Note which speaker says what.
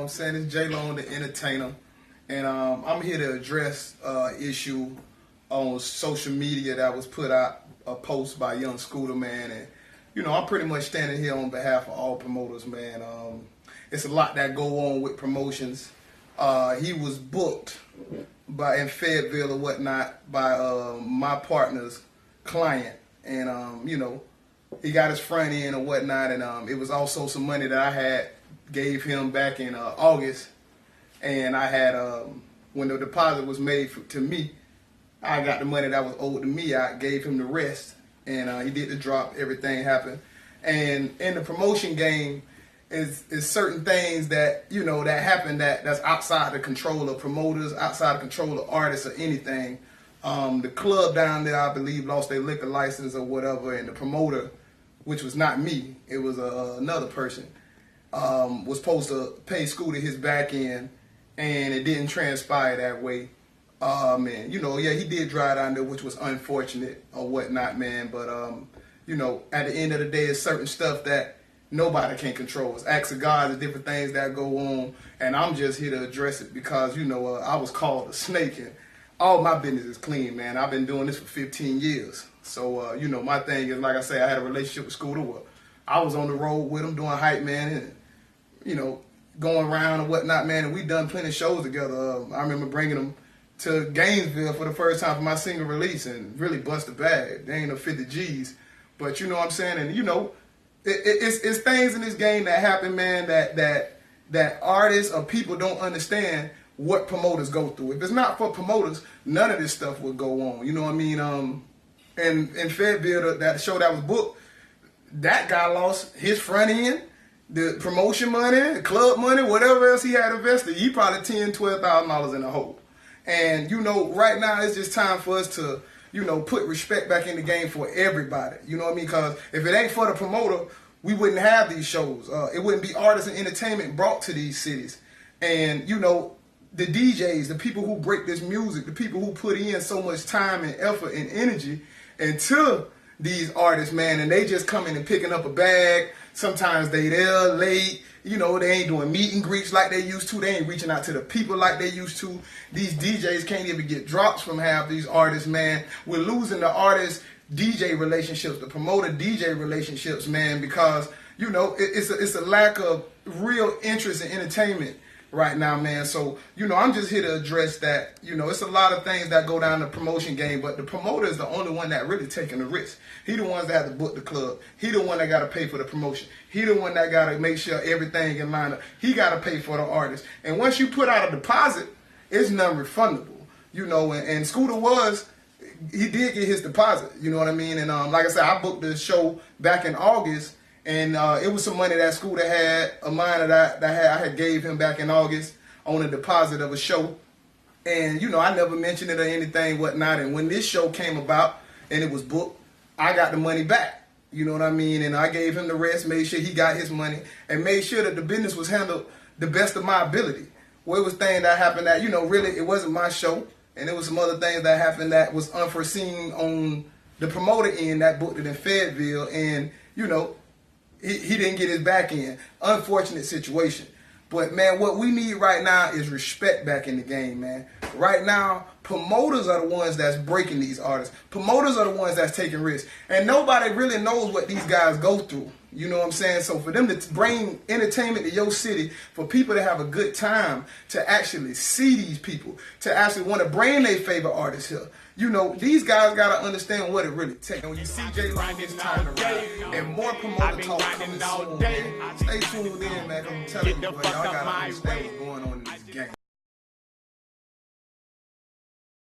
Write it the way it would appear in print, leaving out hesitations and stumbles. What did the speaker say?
Speaker 1: I'm saying? It's J.Long, the entertainer. And I'm here to address issue on social media that was put out, a post by Young Scooter, man. And, I'm pretty much standing here on behalf of all promoters, man. It's a lot that go on with promotions. He was booked in Fayetteville or whatnot by my partner's client. And, he got his front end or whatnot. And it was also some money that I had gave him back in August. And I had, when the deposit was made to me, I got the money that was owed to me. I gave him the rest. And he did the drop. Everything happened. And in the promotion game, is certain things that that happen that's outside the control of promoters, outside the control of artists or anything. The club down there, I believe, lost their liquor license or whatever, and the promoter, which was not me, it was another person, was supposed to pay Scooter his back end, and it didn't transpire that way. And yeah, he did drive down there, which was unfortunate or whatnot, man. But at the end of the day, it's certain stuff that nobody can control. It's acts of God, the different things that go on, and I'm just here to address it because, I was called a snake, and all my business is clean, man. I've been doing this for 15 years. So, my thing is, like I say, I had a relationship with Scooter where I was on the road with him doing hype, man, and, going around and whatnot, man, and we done plenty of shows together. I remember bringing him to Gainesville for the first time for my single release and really bust a bag. They ain't no 50 G's. But you know what I'm saying? And, it's things in this game that happen, man, that artists or people don't understand what promoters go through. If it's not for promoters, none of this stuff would go on. You know what I mean? And in Fayetteville, that show that was booked, that guy lost his front end, the promotion money, the club money, whatever else he had invested. He probably $10,000, $12,000 in the hole. And, right now it's just time for us to, put respect back in the game for everybody. You know what I mean? Because if it ain't for the promoter, we wouldn't have these shows. It wouldn't be artists and entertainment brought to these cities. And, the DJs, the people who break this music, the people who put in so much time and effort and energy into these artists, man, and they just coming and picking up a bag. Sometimes they there late. They ain't doing meet and greets like they used to. They ain't reaching out to the people like they used to. These DJs can't even get drops from half these artists, man. We're losing the artist-DJ relationships, the promoter-DJ relationships, man, because, it's a lack of real interest in entertainment right now, man. So, I'm just here to address that. It's a lot of things that go down the promotion game, but the promoter is the only one that really taking the risk. He the ones that have to book the club. He the one that got to pay for the promotion. He the one that got to make sure everything in line up. He got to pay for the artist. And once you put out a deposit, it's non-refundable. And Scooter he did get his deposit. You know what I mean? And like I said, I booked the show back in August. And it was some money that Scooter had, a mine that I had gave him back in August on a deposit of a show. And, I never mentioned it or anything, whatnot. And when this show came about and it was booked, I got the money back. You know what I mean? And I gave him the rest, made sure he got his money, and made sure that the business was handled the best of my ability. Well, it was things that happened that, really, it wasn't my show. And there was some other things that happened that was unforeseen on the promoter end that booked it in Fayetteville. And, he didn't get his back end. Unfortunate situation. But, man, what we need right now is respect back in the game, man. Right now, promoters are the ones that's breaking these artists. Promoters are the ones that's taking risks. And nobody really knows what these guys go through. You know what I'm saying? So for them to bring entertainment to your city, for people to have a good time, to actually see these people, to actually want to bring their favorite artists here. These guys got to understand what it really takes. And when you see J.Long this time around, and more promoter talk coming soon, man, stay tuned in, man. I'm telling you, boy, y'all got to understand what's going on in the